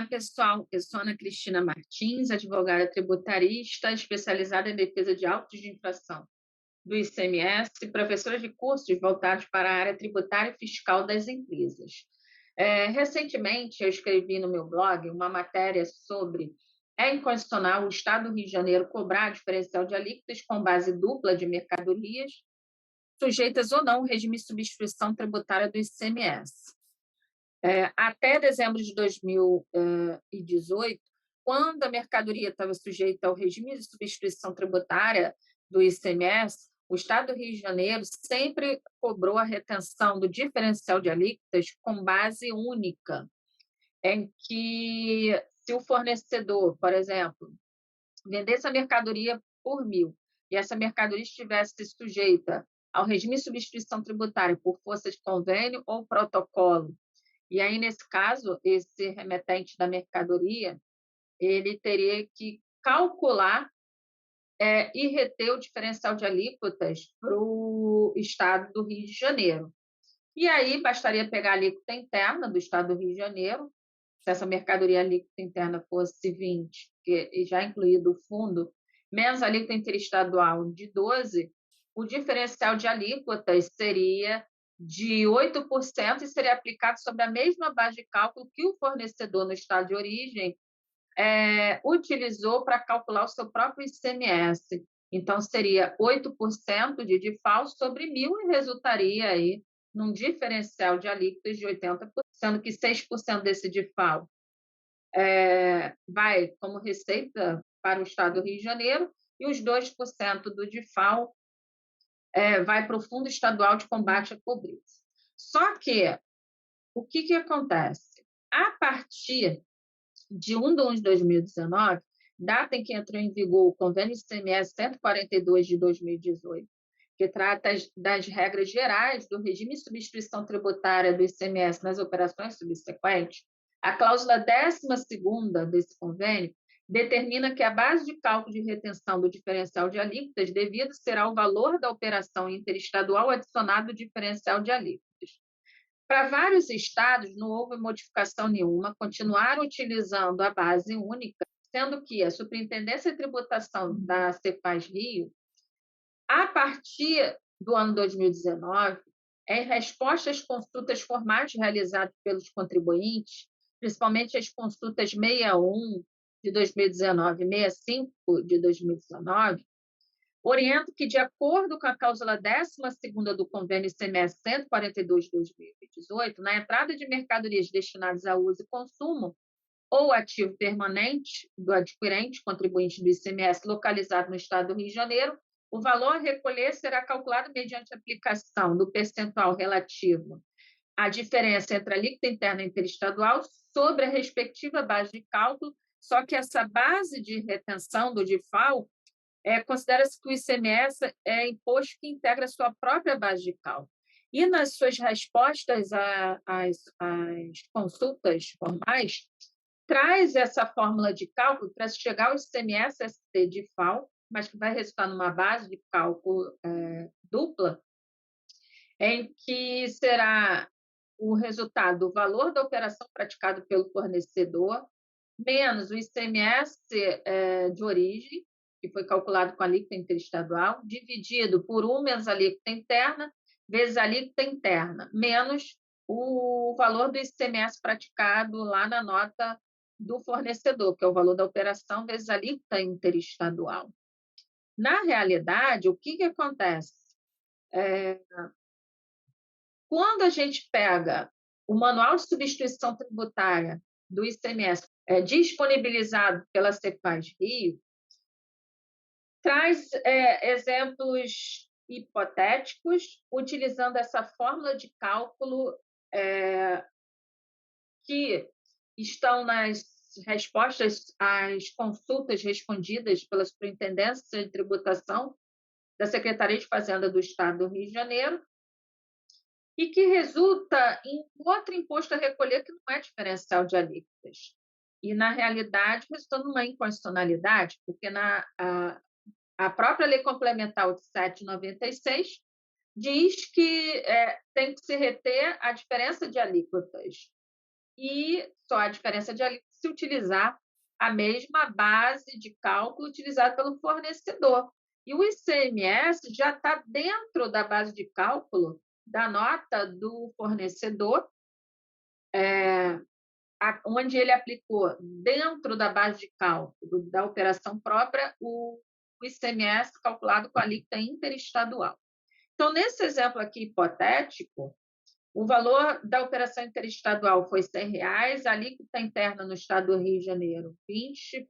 pessoal. Eu sou Ana Cristina Martins, advogada tributarista, especializada em defesa de autos de infração do ICMS, professora de cursos voltados para a área tributária e fiscal das empresas. Recentemente, eu escrevi no meu blog uma matéria sobre é inconstitucional o Estado do Rio de Janeiro cobrar diferencial de alíquotas com base dupla de mercadorias, sujeitas ou não ao regime de substituição tributária do ICMS. Até dezembro de 2018, quando a mercadoria estava sujeita ao regime de substituição tributária do ICMS, o Estado do Rio de Janeiro sempre cobrou a retenção do diferencial de alíquotas com base única, em que, se o fornecedor, por exemplo, vendesse a mercadoria por 1.000 e essa mercadoria estivesse sujeita ao regime de substituição tributária por força de convênio ou protocolo, e aí, nesse caso, esse remetente da mercadoria, ele teria que calcular e reter o diferencial de alíquotas para o Estado do Rio de Janeiro. E aí, bastaria pegar a alíquota interna do Estado do Rio de Janeiro, se essa mercadoria, a alíquota interna fosse 20, e já incluído o fundo, menos a alíquota interestadual de 12, o diferencial de alíquotas seria de 8% e seria aplicado sobre a mesma base de cálculo que o fornecedor no estado de origem utilizou para calcular o seu próprio ICMS. Então, seria 8% de DIFAL sobre 1.000 e resultaria aí num diferencial de alíquotas de 80%, sendo que 6% desse DIFAL vai como receita para o Estado do Rio de Janeiro e os 2% do DIFAL vai para o Fundo Estadual de Combate à Pobreza. Só que, o que acontece? A partir de 1 de 1 de 2019, data em que entrou em vigor o Convênio ICMS 142 de 2018, que trata das regras gerais do regime de substituição tributária do ICMS nas operações subsequentes, a cláusula 12ª desse convênio determina que a base de cálculo de retenção do diferencial de alíquotas devido será o valor da operação interestadual adicionado ao diferencial de alíquotas. Para vários estados, não houve modificação nenhuma, continuaram utilizando a base única, sendo que a Superintendência de Tributação da Cefaz Rio, a partir do ano 2019, em resposta às consultas formais realizadas pelos contribuintes, principalmente as consultas 61 de 2019 e 65 de 2019, oriento que, de acordo com a cláusula 12ª do Convênio ICMS 142 de 2018, na entrada de mercadorias destinadas a uso e consumo ou ativo permanente do adquirente, contribuinte do ICMS localizado no Estado do Rio de Janeiro, o valor a recolher será calculado mediante aplicação do percentual relativo à diferença entre a alíquota interna e interestadual sobre a respectiva base de cálculo, só que essa base de retenção do DIFAL considera-se que o ICMS é imposto que integra a sua própria base de cálculo. E nas suas respostas às consultas formais, traz essa fórmula de cálculo para chegar ao ICMS-ST DIFAL, mas que vai resultar numa base de cálculo dupla, em que será o resultado do valor da operação praticado pelo fornecedor, menos o ICMS de origem, que foi calculado com a alíquota interestadual, dividido por 1 menos a alíquota interna, vezes a alíquota interna, menos o valor do ICMS praticado lá na nota do fornecedor, que é o valor da operação, vezes a alíquota interestadual. Na realidade, o que acontece? Quando a gente pega o Manual de Substituição Tributária do ICMS, disponibilizado pela Cefaz Rio, traz exemplos hipotéticos, utilizando essa fórmula de cálculo que estão nas respostas às consultas respondidas pela Superintendência de Tributação da Secretaria de Fazenda do Estado do Rio de Janeiro, e que resulta em outro imposto a recolher que não é diferencial de alíquotas. E, na realidade, resulta numa inconstitucionalidade, porque a própria Lei Complementar 87/96 diz que tem que se reter a diferença de alíquotas. E só a diferença de alíquotas se utilizar a mesma base de cálculo utilizada pelo fornecedor. E o ICMS já está dentro da base de cálculo da nota do fornecedor, onde ele aplicou dentro da base de cálculo da operação própria o ICMS calculado com a alíquota interestadual. Então, nesse exemplo aqui hipotético, o valor da operação interestadual foi R$ 100, a alíquota interna no estado do Rio de Janeiro, 20%,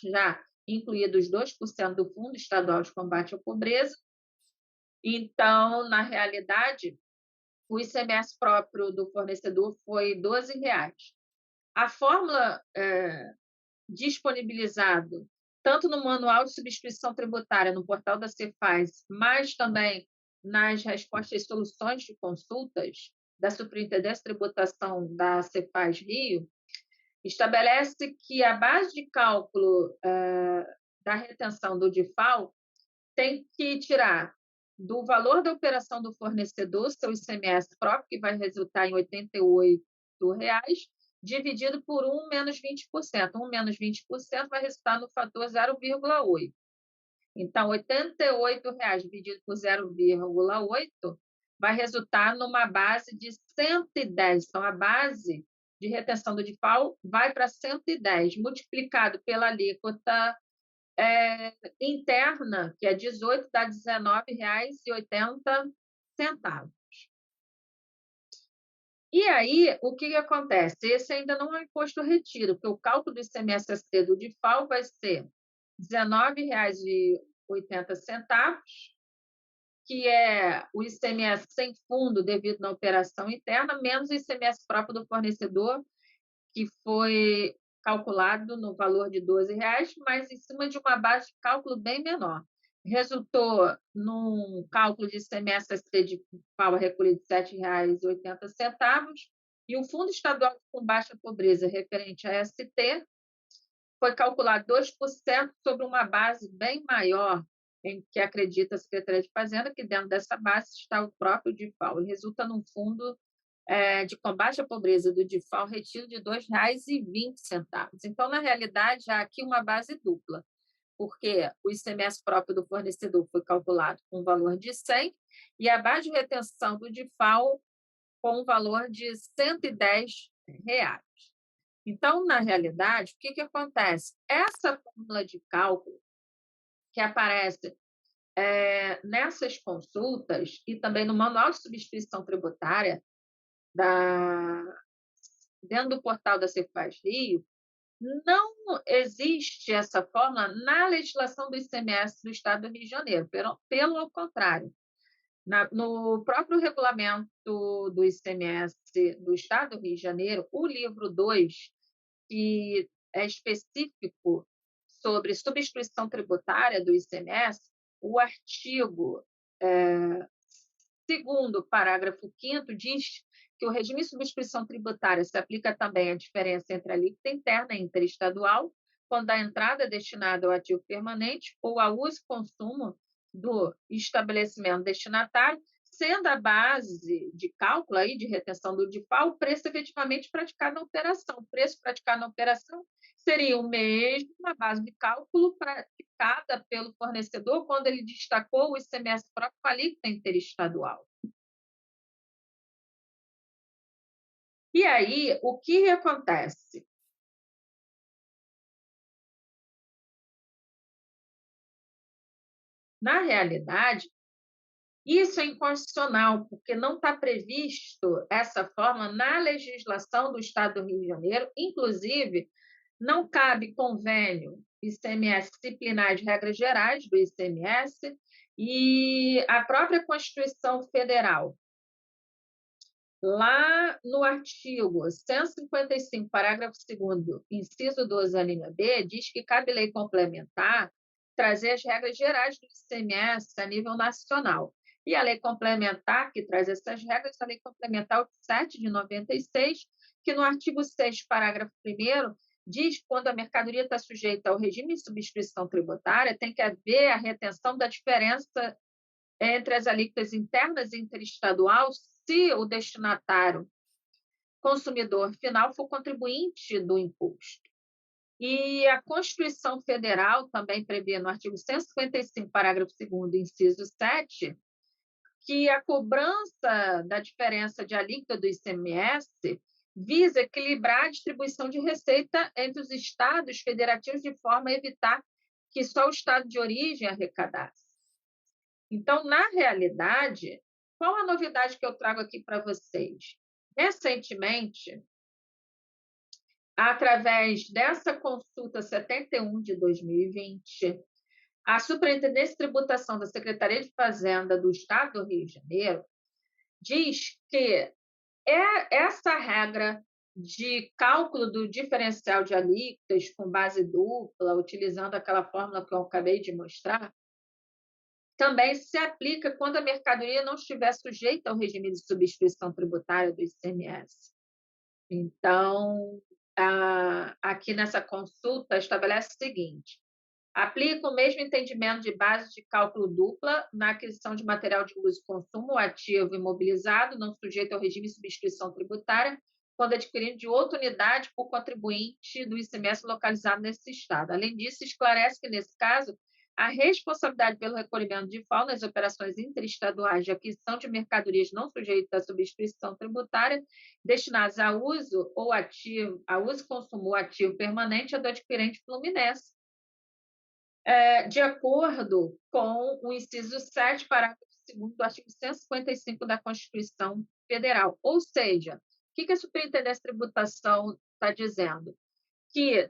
já incluídos 2% do Fundo Estadual de Combate à Pobreza. Então, na realidade, o ICMS próprio do fornecedor foi R$ 12. A fórmula disponibilizada tanto no Manual de Substituição Tributária, no portal da Cefaz, mas também nas respostas e soluções de consultas da Superintendência de Tributação da Cefaz Rio, estabelece que a base de cálculo da retenção do DIFAL tem que tirar do valor da operação do fornecedor seu ICMS próprio, que vai resultar em R$ 88, dividido por 1 menos 20%. 1 menos 20% vai resultar no fator 0,8. Então, R$ 88 dividido por 0,8 vai resultar numa base de 110. Então, a base de retenção do DIFAL vai para 110, multiplicado pela alíquota interna, que é 18, dá R$ 19,80. E aí, o que acontece? Esse ainda não é imposto retido, porque o cálculo do ICMS-ST do DIFAL vai ser R$ 19,80, que é o ICMS sem fundo devido na operação interna, menos o ICMS próprio do fornecedor, que foi calculado no valor de R$ 12, mas em cima de uma base de cálculo bem menor. Resultou num cálculo de ICMS-ST de FAO recolhido de R$ 7,80, e o Fundo Estadual de Combate à Pobreza, referente a ST, foi calculado 2% sobre uma base bem maior, em que acredita a Secretaria de Fazenda que dentro dessa base está o próprio DIFAL, e resulta num fundo de combate à pobreza do DIFAL retido de R$ 2,20. Então, na realidade, há aqui uma base dupla, porque o ICMS próprio do fornecedor foi calculado com um valor de 100 e a base de retenção do DIFAL com um valor de R$ 110. Então, na realidade, o que acontece? Essa fórmula de cálculo que aparece nessas consultas e também no Manual de Substituição Tributária, dentro do portal da Cefaz Rio, não existe essa fórmula na legislação do ICMS do Estado do Rio de Janeiro, pelo ao contrário. No próprio regulamento do ICMS do Estado do Rio de Janeiro, o livro 2, que é específico sobre substituição tributária do ICMS, o artigo 2º, parágrafo 5º, diz que o regime de substituição tributária se aplica também à diferença entre a alíquota interna e interestadual, quando a entrada é destinada ao ativo permanente ou ao uso e consumo do estabelecimento destinatário, sendo a base de cálculo aí de retenção do DIFAL o preço efetivamente praticado na operação. O preço praticado na operação seria o mesmo na base de cálculo praticada pelo fornecedor quando ele destacou o ICMS próprio com a alíquota interestadual. E aí, o que acontece? Na realidade, isso é inconstitucional, porque não está previsto essa forma na legislação do Estado do Rio de Janeiro, inclusive, não cabe convênio ICMS disciplinar de regras gerais do ICMS e a própria Constituição Federal, lá no artigo 155, parágrafo 2º, inciso 12, a linha B, diz que cabe lei complementar trazer as regras gerais do ICMS a nível nacional. E a lei complementar que traz essas regras, a lei complementar 7 de 96, que no artigo 6, parágrafo 1º, diz que quando a mercadoria está sujeita ao regime de substituição tributária, tem que haver a retenção da diferença entre as alíquotas internas e interestadual, se o destinatário consumidor final for contribuinte do imposto. E a Constituição Federal também prevê, no artigo 155, parágrafo 2º, inciso 7, que a cobrança da diferença de alíquota do ICMS visa equilibrar a distribuição de receita entre os estados federativos de forma a evitar que só o estado de origem arrecadasse. Então, na realidade, qual a novidade que eu trago aqui para vocês? Recentemente, através dessa consulta 71 de 2020, a Superintendência de Tributação da Secretaria de Fazenda do Estado do Rio de Janeiro diz que essa regra de cálculo do diferencial de alíquotas com base dupla, utilizando aquela fórmula que eu acabei de mostrar, também se aplica quando a mercadoria não estiver sujeita ao regime de substituição tributária do ICMS. Então, aqui nessa consulta estabelece o seguinte: aplica o mesmo entendimento de base de cálculo dupla na aquisição de material de uso e consumo ativo imobilizado, não sujeito ao regime de substituição tributária, quando adquirido de outra unidade por contribuinte do ICMS localizado nesse estado. Além disso, esclarece que, nesse caso, a responsabilidade pelo recolhimento de FAO nas operações interestaduais de aquisição de mercadorias não sujeitas à substituição tributária destinadas a uso ou ativo, a uso e consumo ativo permanente é do adquirente fluminense, de acordo com o inciso 7, parágrafo 2º do artigo 155 da Constituição Federal. Ou seja, o que a Superintendência de Tributação está dizendo? Que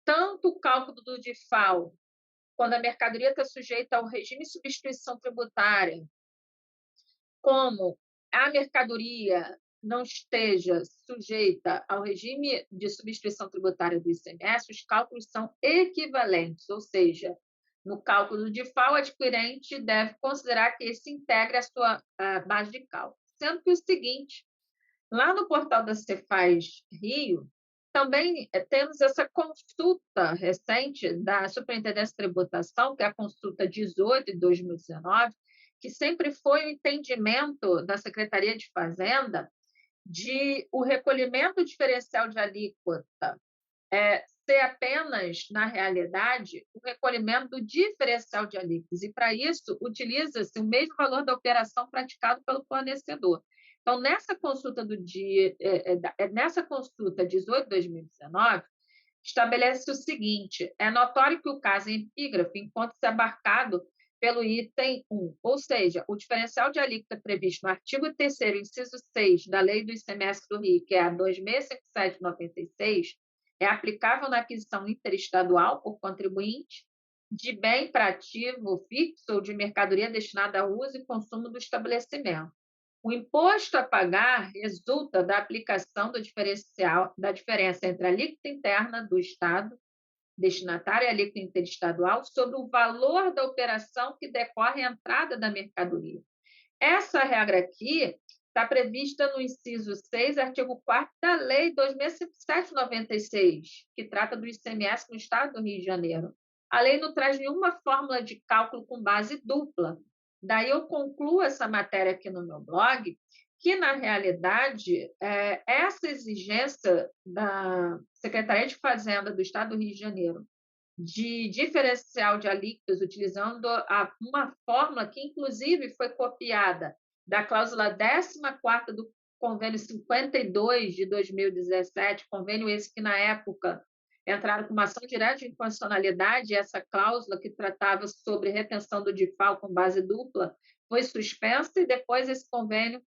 tanto o cálculo do DIFAL, quando a mercadoria está sujeita ao regime de substituição tributária, como a mercadoria não esteja sujeita ao regime de substituição tributária do ICMS, os cálculos são equivalentes, ou seja, no cálculo de FAO, o adquirente deve considerar que esse integra a sua base de cálculo. Sendo que o seguinte, lá no portal da Cefaz Rio, também temos essa consulta recente da Superintendência de Tributação, que é a consulta 18 de 2019, que sempre foi o entendimento da Secretaria de Fazenda de o recolhimento diferencial de alíquota ser apenas, na realidade, o recolhimento do diferencial de alíquotas. E, para isso, utiliza-se o mesmo valor da operação praticado pelo fornecedor. Então, nessa consulta nessa consulta 18 de 2019, estabelece o seguinte: é notório que o caso em epígrafe encontra-se abarcado pelo item 1, ou seja, o diferencial de alíquota previsto no artigo 3º, inciso 6 da Lei do ICMS do Rio, que é a 2657/96, é aplicável na aquisição interestadual por contribuinte de bem para ativo fixo ou de mercadoria destinada ao uso e consumo do estabelecimento. O imposto a pagar resulta da aplicação do diferencial, da diferença entre a alíquota interna do Estado destinatário e a alíquota interestadual sobre o valor da operação que decorre à entrada da mercadoria. Essa regra aqui está prevista no inciso 6, artigo 4º da Lei 2657/96, que trata do ICMS no Estado do Rio de Janeiro. A lei não traz nenhuma fórmula de cálculo com base dupla. Daí eu concluo essa matéria aqui no meu blog, que, na realidade, essa exigência da Secretaria de Fazenda do Estado do Rio de Janeiro de diferencial de alíquotas, utilizando uma fórmula que, inclusive, foi copiada da cláusula 14ª do Convênio 52 de 2017, convênio esse que, na época, entraram com uma ação direta de inconstitucionalidade, essa cláusula que tratava sobre retenção do DIFAL com base dupla foi suspensa, e depois esse convênio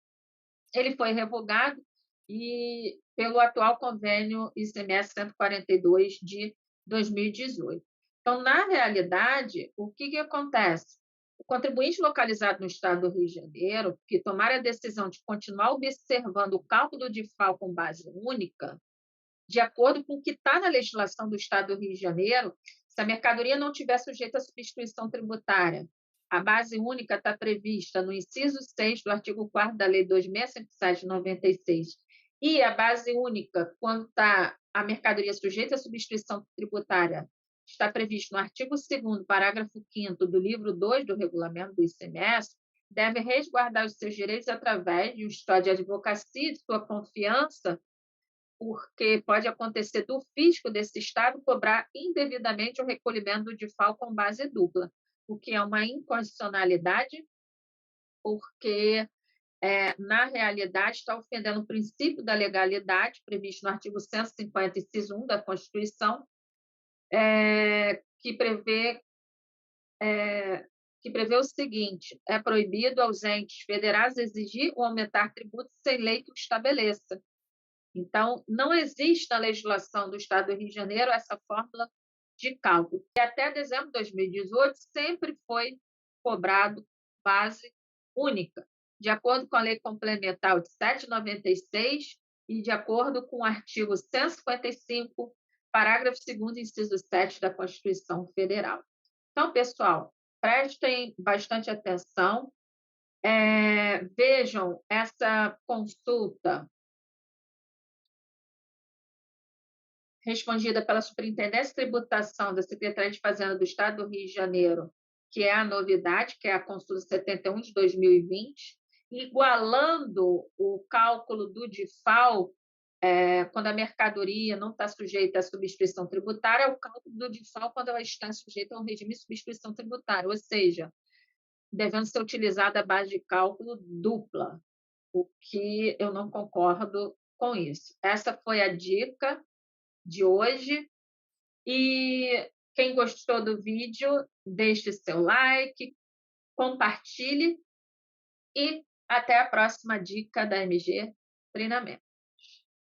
ele foi revogado e pelo atual convênio ICMS 142 de 2018. Então, na realidade, o que acontece? O contribuinte localizado no Estado do Rio de Janeiro, que tomar a decisão de continuar observando o cálculo de FAO com base única, de acordo com o que está na legislação do Estado do Rio de Janeiro, se a mercadoria não tiver sujeita à substituição tributária, a base única está prevista no inciso 6 do artigo 4º da Lei 2657/96, e a base única, quando está a mercadoria sujeita à substituição tributária, está previsto no artigo 2º, parágrafo 5º do livro 2 do regulamento do ICMS, deve resguardar os seus direitos através de um histórico de advocacia, de sua confiança, porque pode acontecer do fisco desse estado cobrar indevidamente o recolhimento do DIFAL com base dupla, o que é uma inconstitucionalidade, porque, na realidade, está ofendendo o princípio da legalidade previsto no artigo 150, inciso 1 da Constituição, que prevê o seguinte: é proibido aos entes federais exigir ou aumentar tributos sem lei que o estabeleça. Então, não existe na legislação do Estado do Rio de Janeiro essa fórmula de cálculo. E até dezembro de 2018 sempre foi cobrado base única, de acordo com a Lei Complementar de 796 e de acordo com o artigo 155, parágrafo 2º, inciso 7 da Constituição Federal. Então, pessoal, prestem bastante atenção, vejam essa consulta respondida pela Superintendência de Tributação da Secretaria de Fazenda do Estado do Rio de Janeiro, que é a novidade, que é a consulta 71 de 2020, igualando o cálculo do DIFAL, quando a mercadoria não está sujeita à substituição tributária, é o cálculo do DIFAL quando ela está sujeita a um regime de substituição tributária, ou seja, devendo ser utilizada a base de cálculo dupla, o que eu não concordo com isso. Essa foi a dica de hoje. E quem gostou do vídeo, deixe seu like, compartilhe e até a próxima dica da MG Treinamento.